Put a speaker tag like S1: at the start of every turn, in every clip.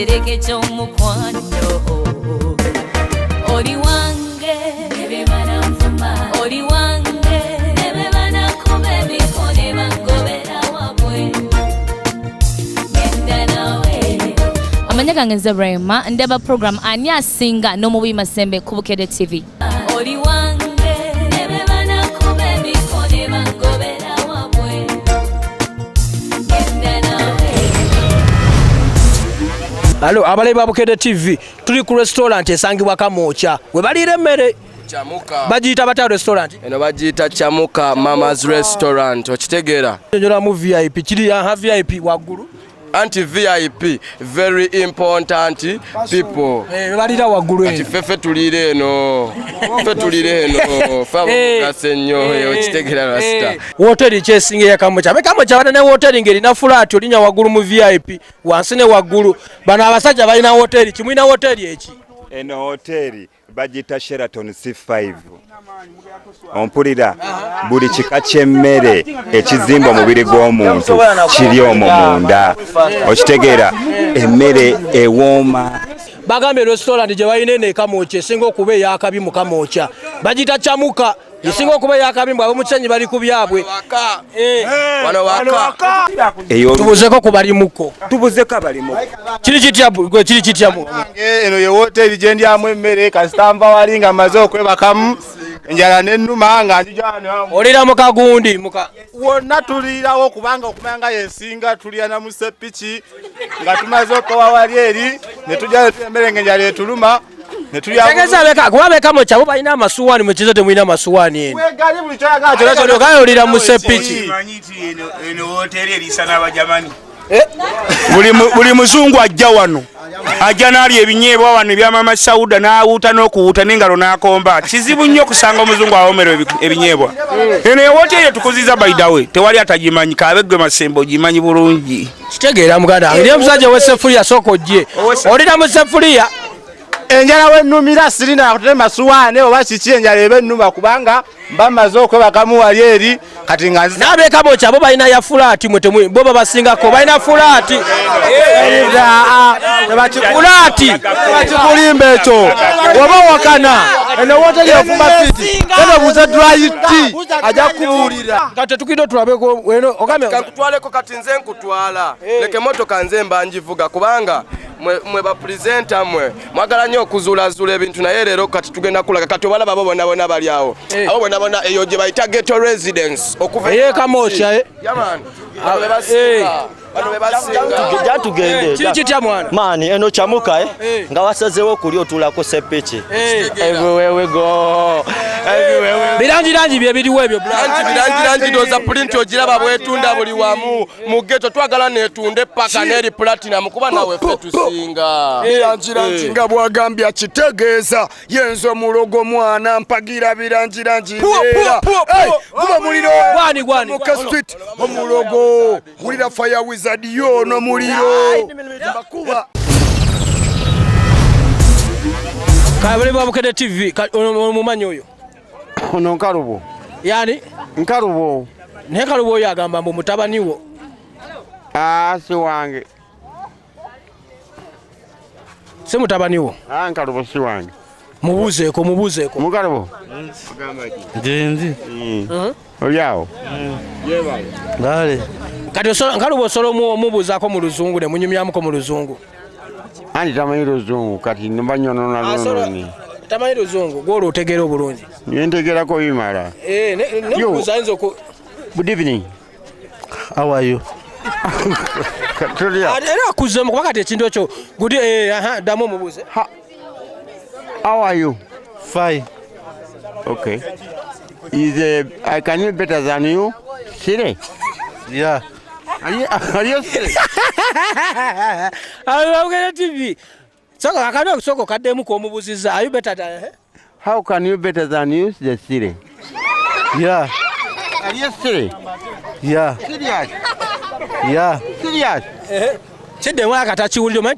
S1: kisereke ky'omukwano oli wange nebe bananvuma oli wange nebe banakuba emikono bangobera wabwe genda nawe. Amanya gange nze Rema ndeba program ani asinga n'omubi Masembe ku Bukedde TV. Oli wange nebe banakuba emikono bangobera wabwe genda nawe.
S2: Halo, abale ba Bukedde TV tuli ku restaurant esangibwa Kamoocha we balire emmere
S3: Chamuka.
S2: bagiyita bata restaurant
S3: Eno bagiyita Chamuka Mama's Restaurant. Okitegeera?
S2: nyola mu VIP kiri ha VIP waggulu
S3: Anti-VIP, very important people.
S2: balira waggulu
S3: Ati fefe tulire eno. Fefe tulire eno. Fabo kasenyo okitegeera rasta.
S2: Hoteli kyesinga ya Kamoocha. Kamoocha bana ne hoteli ngeri na flat olinya waggulu mu VIP wansi ne waggulu. Bana abasajja balina hoteli kimwina hoteli eki.
S4: Eno hoteli bagita Sheraton C5. Ompulira buli kika ky'emmere ekizimba omubiri gw'omuntu kiri omwo munda. Okitegeera emmere ewooma.
S2: Bagambe restaurant gye balina ene Kamoocha esinga okuba ey'akabi mu Kamoocha. Bagita Chamuka esinga okuba ey'akabi abo mukyanye bali ku byabwe.
S3: Wano waka.
S2: Tubuzeko ku balimuko.
S4: Tubuzeko abalimuko.
S2: Kiri kityamu.
S5: Eno ye hoteli gye ndyamu emmere kasitamba wali nga amaze okwebakamu enjala n'ennuma nga njijana.
S2: Olira mu kagundi muka.
S5: Wonna tulirawo kubanga okumanga yensinga tulya na musepiki nga tumaze okuwa wali eri ne tujja emmere ng'enjala etuluma ne tulya.
S2: Tegeza beka kuba beka Kamoocha bo balina amasuwaani mu kizo temulina amasuwaani eno.
S5: Wegali buli kyagala
S2: Kyo kale olira mu sepiki.
S6: eno hoteli erisa n'abajamani. Buli muzungu ajja wano ajja n'ali ebinyeebwa wano ebya Mama Sauda n'awuuta n'okuwuuta n'engalo n'akomba. Kizibu nnyo okusanga omuzungu awomera ebinyeebwa. Eno hoteli tukuziza by the way tewali atagimanyi Kabegwe Masembe ogimanyi bulungi.
S2: Kitegeera muganda wange ndiye musajja w'esseffuliya sooka ojje. Olira mu sseffuliya.
S5: Enjala wennumira sirina kutema suwaane oba kiki enjala eba ennuma kubanga bamaze okwebakamu wali eri kati nga
S2: n'ab'e Kamoocha bo balina ya fulaati mwe temwe bo babasingako balina fulaati. Fulaati
S5: bakikulimba ekyo waba wakana eno hoteli efumba fiti eno buze dry tea ajja kubuulira
S2: kati tukidde tulabeko weno ogambe
S3: Kakutwaleko kati nze nkutwala. Leke motoka nze mbanjivuga kubanga mwe ba presenter mwe mwagala nnyo okuzuulazuula ebintu naye leero kati tugenda kulaga kati obalaba abo bonna bali awo. Abo bonna eyo gye bayita ghetto residence okuva
S2: ye Kamoocha
S3: yaman.
S7: Tujja tugende.
S2: Kiri kitya mwana?
S7: Mani eno Chamuka nga wasazeewo kuli otulako sepiki. Everywhere we go.
S2: Birangi bye biriwo ebyo
S3: birangi doza print ogiraba bwetunda buli wamu mu ghetto twagala netunde paka neri platinum kuba nawe fe tusinga.
S8: Birangi nga bwagambya kitegeeza yenzo mulogo mwana mpagira birangi. Kuba muliro
S2: gwani
S8: Muka street omulogo wulira fire wizard yo no muliro bakuba.
S2: Kabale ba Bukedde TV omumanyi oyo
S5: ono Nkalubo
S2: yani
S5: Nkalubo
S2: ne Kalubo oyo agamba mbu mutabaniwo
S5: si wange
S2: si mutabaniwo
S5: Nkalubo si wange
S2: mubuzeeko
S5: Mukalubo
S7: Nzi.
S5: oli awo
S7: Dale.
S2: kati Nkalubo osobola omubuuzaako mu luzungu ne munyumyamuko mu luzungu
S5: andi tamanyi luzungu kati nebanyonona nononi
S2: tamanyi luzungu gwolwo otegeera obulungi
S5: yentegerako bimala.
S2: nokubuuza ayinza oku
S5: Good evening.
S7: How are you?
S2: era akuzzemu kuba kati ekintu ekyo gudi ddamu omubuuze.
S5: How are you?
S7: Fine.
S5: Okay. I can you better than you? Sire?
S7: Yeah.
S5: Are you serious?
S2: Bukedde TV soko akano okusoko kaddemu k'omubuuzizza are you better than
S5: How can you better than you the Sire?
S7: Yeah.
S5: Are you serious?
S7: Yeah.
S5: Serious?
S7: Yeah.
S5: Serious?
S2: kiddemu akatakiwulira omanyi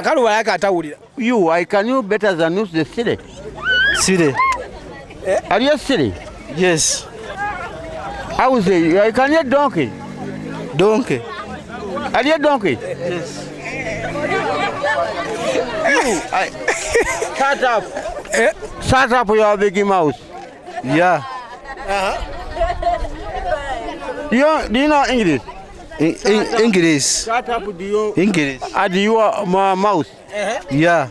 S2: Kalubo akatawulira.
S5: You, I can you better than you the Sire?
S7: Sire.
S5: Are you serious?
S7: Yes.
S5: How is it? I can you donkey?
S7: Donkey.
S5: Are you donkey?
S7: Yes.
S9: Shut up, you are Biggie Mouse. Yeah. Do you know English?
S10: English.
S9: Shut up, do you?
S10: English.
S9: Do you are my mouse?
S10: Yeah.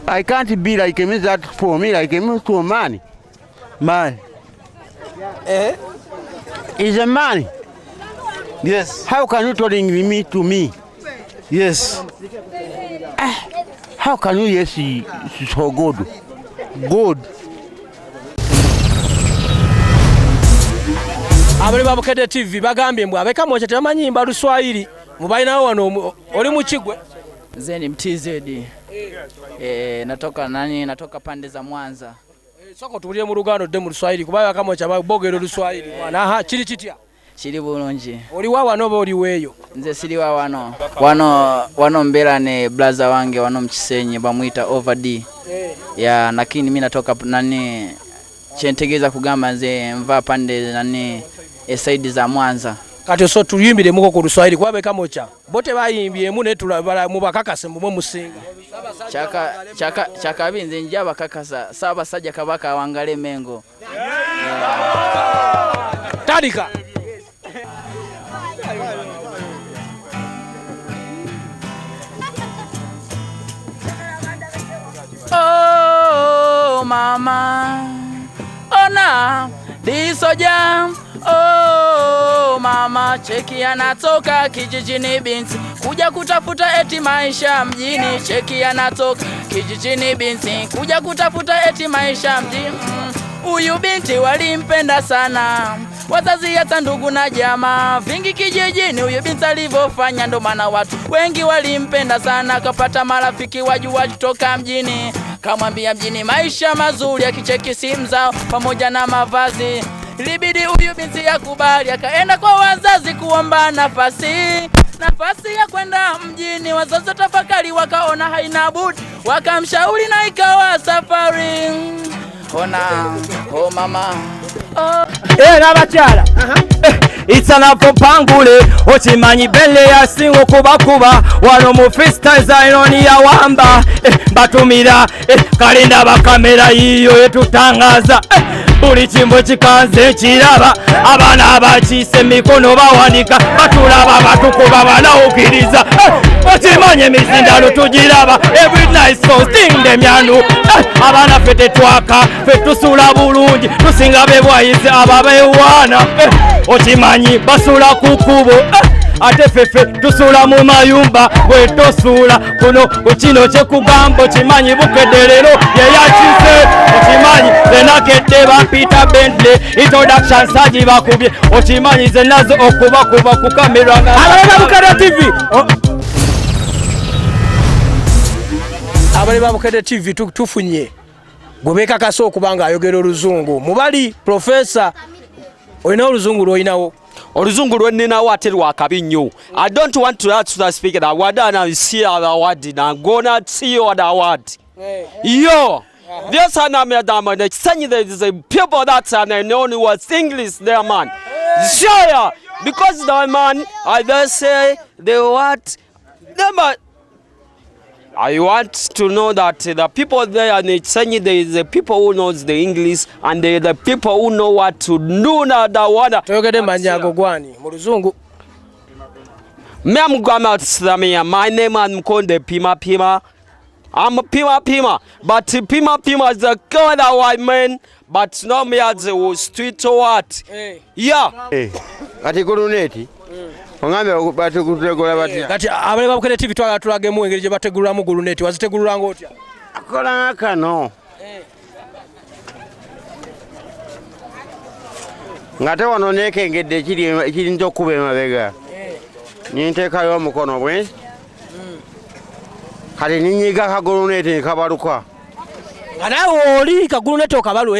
S9: I can't be like him that for me, like him to a man.
S10: Man.
S9: He's a man.
S10: Yes.
S9: How can you telling me to me?
S10: Yes.
S9: How can you yes so good?
S10: Good.
S2: Abali Babukedde TV bagambye mbwa abeka mocha tamanyimba Luswahili mubalinawo wano oli mu Kigwe.
S11: Zeni MTZ. Natoka pande za Mwanza.
S2: Soko tuliye mu Lugano de mu Luswahili kuba abeka mocha babogero Luswahili mwana aha kiri kitya.
S11: Kiri bulungi.
S2: Oli wa wano bo oli weyo.
S11: Nze siri wa wano. Wano mbera ne brother wange wano Mkisenyi bamuita Overd. Ya lakini mimi natoka chentegeza kugamba nze mva pande side za Mwanza.
S2: Kati so tuyimbire muko ku Luswahili kwabeka mocha. Bote bayimbye mu ne tulabala mu bakakase mu musinga.
S11: Chaka binze njya bakakasa saba sajja kabaka wangale mengo.
S2: Tadika.
S11: Oh mama, ona disoja. Oh mama, cheki anatoka kijijini binti kuja kutafuta eti maisha mjini. Cheki anatoka kijijini binti kuja kutafuta eti maisha mjini. Huyu binti walimpenda sana wazazi hata ndugu na jamaa vingi kijijini. Huyu binti alivyofanya ndo maana watu wengi walimpenda sana. Akapata marafiki wajua kutoka mjini, kamwambia mjini maisha mazuri, akicheki simu zao pamoja na mavazi. Ilibidi huyu binti yakubali, akaenda kwa wazazi kuomba nafasi ya kwenda mjini. Wazazi tafakari wakaona haina budi, wakamshauri na ikawa safari. Oh mama.
S12: Nabachala itsana popangule ochimanyi belle yasingo kubakuba wano mu freestyle ironi ya wamba batumira kalenda bakamera yiyo etutangaza buli chimbo chikanze chiraba abana abachise mikono bawandika batulaba batukuba banawukiriza ochimanye misindalo tujiraba every night so sting them yandu abana fete twaka fetusula bulungi tusinga bebwayize ababewana ochimanyi basula kukubo ate fefe tusula mu mayumba bwe tosula kuno kukino kyekugambo chimanyi bukeddelero yeyakize ochimanyi zenakedde bapita Bentley introduction saji bakubye ochimanyi zenazo okubakuba ku kamera nga Abali Babukedde TV
S2: Abali Babukedde TV tufunye gobeka kaso okubanga ayogera oluzungu mubali professor oyina oluzungu lwoyinawo
S13: oluzungu lweninawo ate lwakabi nnyo. I don't want to speak that word and I see other word na gonna see other word. Yo this and madam Kisenyi there is a people that and know was English there man. Sure because the man I just say the word number. I want to know that the people there in Kisenyi, there is the people who knows the English and there are the people who know what to do now that one.
S2: Toyogede manyago gwani mu luzungu.
S13: My name is Mkonde Pima. I'm Pima, but Pima is the kind of white man, but not me as a street or what. Yeah.
S9: Ati kuruneti. Ongambe batukutegola batya.
S2: Kati Abali Babukedde TV twagemu engeri gye bategululamu guluneti wazitegulula ng'otya?
S9: Akola kano. Ngate wano nekengedde kiri nto kuba emabega. Ninteekayo omukono bwe. Kati ninyiga kaguluneti kabaluka.
S2: Nga naawe oli kaguluneti okabalu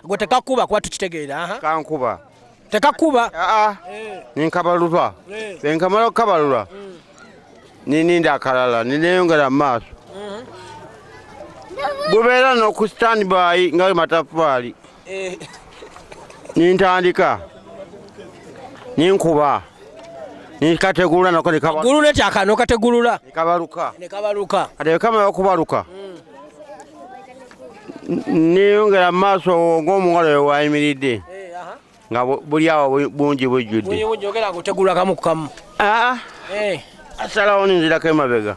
S2: gwe tekakuba kuba tukitegeera.
S9: Kankuba.
S2: Tekakuba.
S9: Ninkabalulwa. Benkamala okukabalulwa. Nininda akalala nineyongera mu maaso. Bubeera n'oku stand by nga mataffaali. Nintandika. Ninkuba. nikategulula nako nikabaluka
S2: gulu ne takano kategulula
S9: nikabaluka ate kama okubaluka niyongera maaso ng'omungalo wayimiridde nga buli awo bungi bujjudde
S2: njogera kutegulula kamu kamu
S9: asalawo ninzirako emabega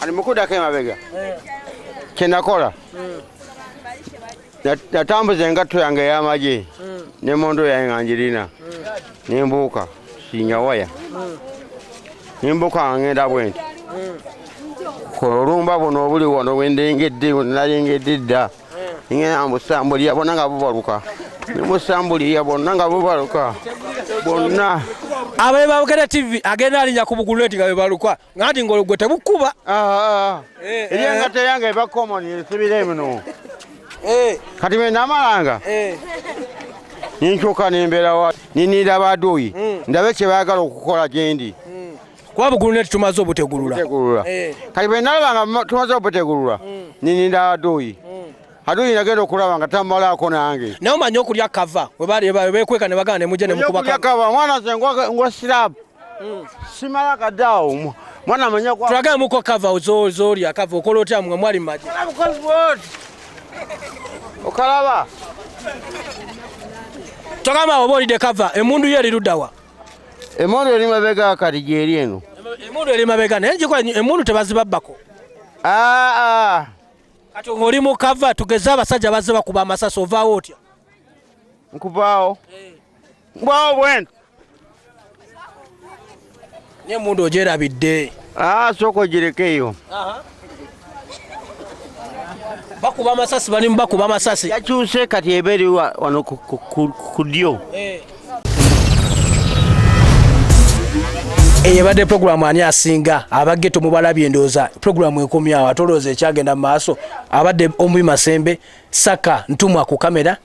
S9: ali mukudako emabega kyenakola natambuza engatto yange ey'amagye n'emmondo yange nga njirina nembuuka sinyawaya nembuuka ngenda bwenti olumba buno obuli wano wendengedde nalengedde dda ngenda musambulira bonna nga bubaluka nemusambulira bonna nga bubaluka bonna
S2: abaye babukere TV agenda alinya ku bugulu eti nga bebaluka ngati ngologwe tebukuba
S9: eryengato yange eba common esibira emino kati be namalanga ninkyuka nembeera ninira baduyi ndabe kye baagala okukola gyendi
S2: kuba bugulu neti tumaze obutegulula
S9: kati be nalabanga tumaze obutegulula ninira aduyi aduyi nagenda okulaba nga tamalaako nange
S2: naye omanyi okulya kava webekweka ne bagana nemujja nemukuba
S9: kava mwana ze ngwa sirapu simala kadaawo mwana amanya
S2: tulagale muko kava zolya kava okola otya mwe mwali mmaji
S9: okalaba
S2: togamba oba olidde kava emundu ye eriruddawa
S9: emundu eri mabega kati gyeri eno
S2: emundu eri mabega naye njikola emundu tebazibabbako kati ng'oli mu kava tugeze abasajja bazze bakuba amasasi ovaawo otya
S9: nkuvaawo mbwawo bwenti
S2: naye emundu ogyerabidde
S9: sooka ogirekeeyo
S2: bakuba amasasi bali mubakuba amasasi
S9: yakyuse kati eba eri wano ku ddyo
S2: eyo ebadde puroguramu ani asinga abageto mubalabye endowooza puroguramu ekomyawo atolowooza ekyagenda mu maaso abadde Omubi Masembe Saka Ntumwa ku kamera